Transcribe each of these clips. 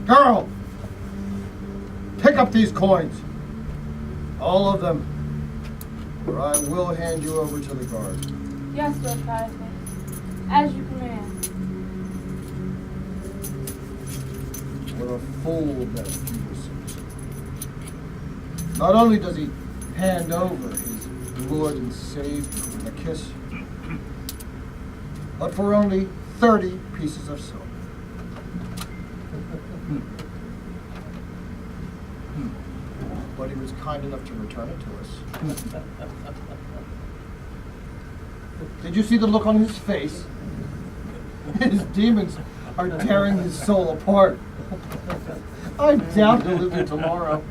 Girl! Pick up these coins. All of them. Or I will hand you over to the guard. Yes, Lord Caiaphas. As you command. What a fool that Judas is. Not only does he hand over his Lord and Savior with a kiss, but for only 30 pieces of silver. But he was kind enough to return it to us. Did you see the look on his face? His demons are tearing his soul apart. I doubt he'll live here tomorrow.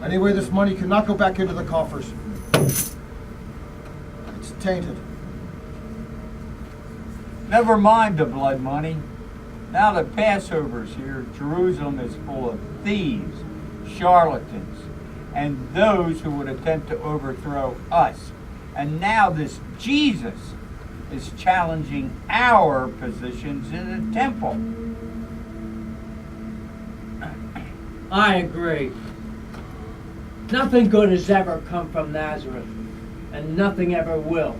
Anyway, this money cannot go back into the coffers. It's tainted. Never mind the blood money. Now the Passover's here. Jerusalem is full of thieves, charlatans, and those who would attempt to overthrow us. And now this Jesus is challenging our positions in the temple. I agree. Nothing good has ever come from Nazareth, and nothing ever will.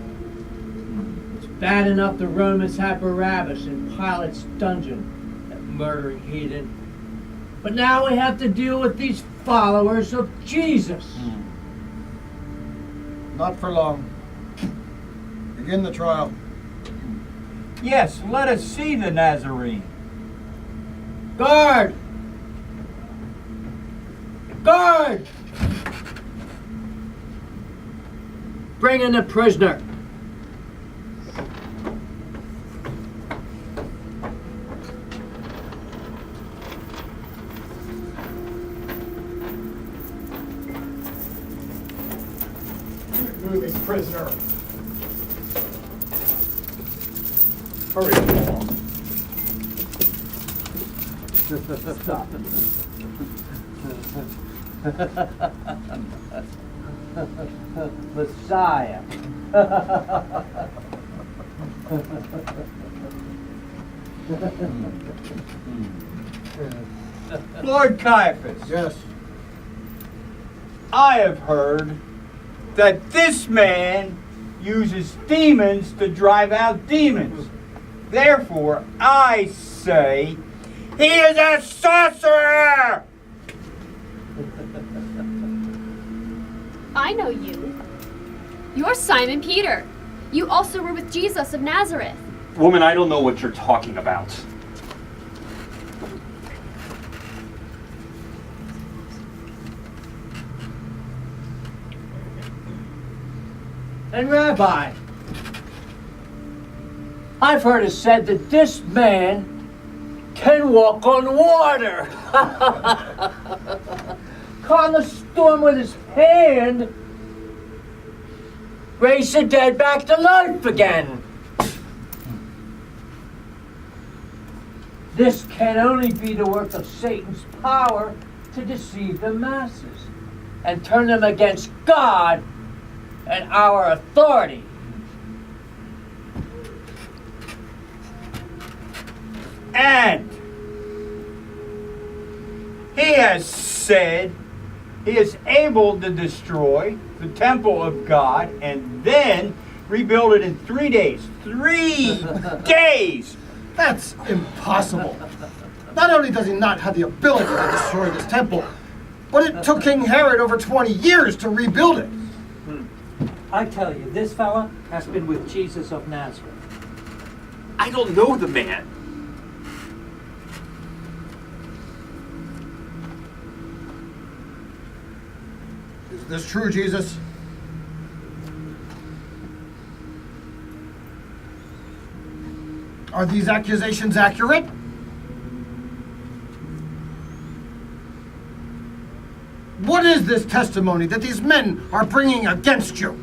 It's bad enough the Romans had Barabbas in Pilate's dungeon, that murdering heathen. But now we have to deal with these followers of Jesus. Not for long. Begin the trial. Yes, let us see the Nazarene. Guard! Guard! Bring in the prisoner. Move this prisoner. Hurry along. Stop. Messiah. Lord Caiaphas, Yes. I have heard that this man uses demons to drive out demons. Therefore, I say he is a sorcerer! I know you. You're Simon Peter. You also were with Jesus of Nazareth. Woman, I don't know what you're talking about. And Rabbi, I've heard it said that this man can walk on water. Calm the storm with his hand. Raise the dead back to life again. This can only be the work of Satan's power to deceive the masses and turn them against God and our authority. And he has said he is able to destroy the temple of God and then rebuild it in 3 days. 3 days! That's impossible. Not only does he not have the ability to destroy this temple, but it took King Herod over 20 years to rebuild it. I tell you, this fella has been with Jesus of Nazareth. I don't know the man. Is this true, Jesus? Are these accusations accurate? What is this testimony that these men are bringing against you?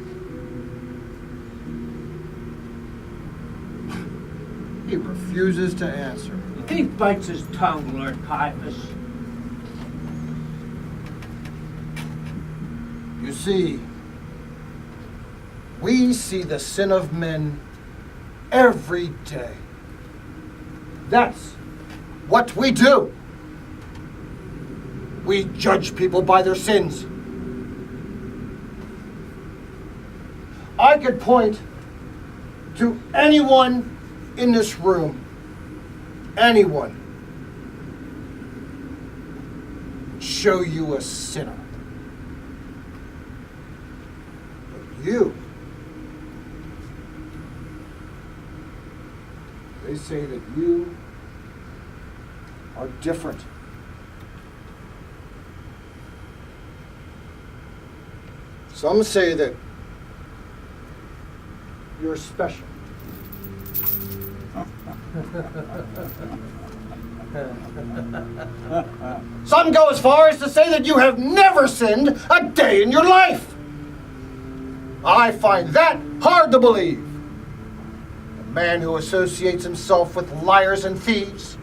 He refuses to answer. He bites his tongue, Lord Caiaphas. You see, we see the sin of men every day. That's what we do. We judge people by their sins. I could point to anyone in this room, anyone, show you a sinner. But you, they say that you are different. Some say that you're special. Some go as far as to say that you have never sinned a day in your life. I find that hard to believe. A man who associates himself with liars and thieves,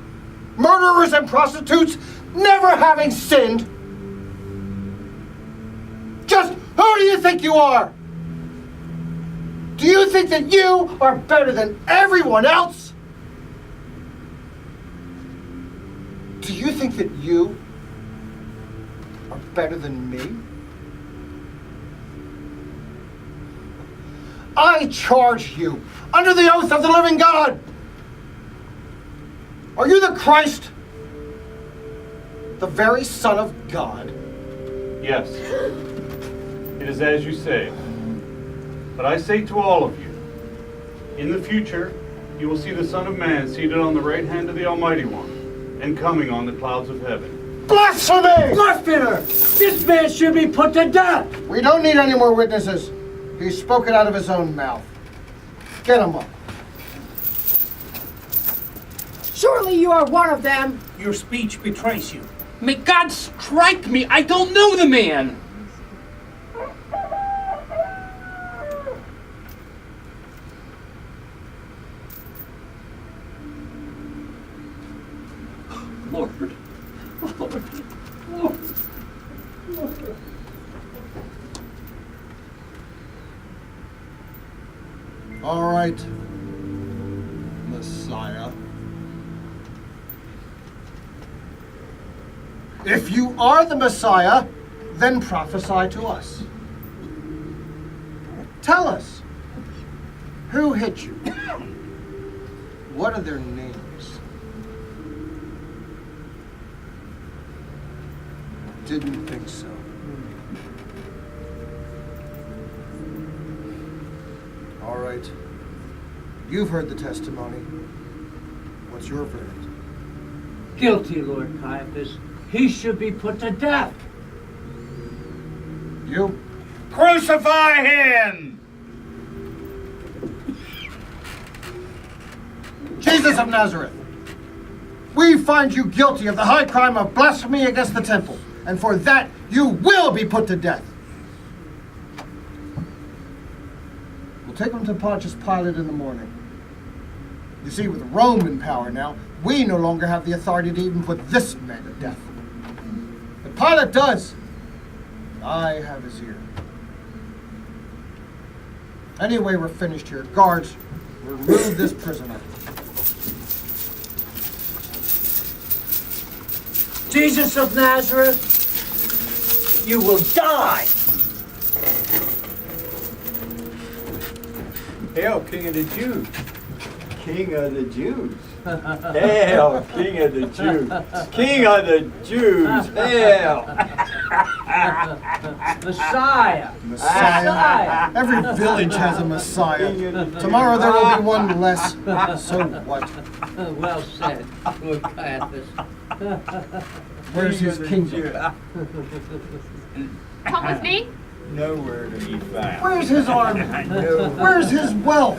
murderers and prostitutes, never having sinned. Just who do you think you are? Do you think that you are better than everyone else? Do you think that you are better than me? I charge you under the oath of the living God. Are you the Christ, the very Son of God? Yes, it is as you say. But I say to all of you, in the future, you will see the Son of Man seated on the right hand of the Almighty One, and coming on the clouds of heaven. Blasphemy! Blasphemer! This man should be put to death! We don't need any more witnesses. He spoke it out of his own mouth. Get him up. Surely you are one of them. Your speech betrays you. May God strike me! I don't know the man! Lord. All right, Messiah. If you are the Messiah, then prophesy to us. Tell us, who hit you? What are their names? Didn't think so. All right. You've heard the testimony. What's your verdict? Guilty, Lord Caiaphas. He should be put to death. You? Crucify him! Jesus of Nazareth, we find you guilty of the high crime of blasphemy against the temple, and for that you will be put to death. We'll take him to Pontius Pilate in the morning. You see, with Roman power now, we no longer have the authority to even put this man to death. But Pilate does. I have his ear. Anyway, we're finished here. Guards, remove this prisoner. Jesus of Nazareth, you will die! Hail, King of the Jews! King of the Jews! Hail, King of the Jews! King of the Jews! Hail! Messiah! Messiah. Every village has a Messiah. Tomorrow there will be one less. So what? Well said, Lord Caiaphas. Where's his kingdom? Come with me. Nowhere to be found. Where's his army? Where's his wealth?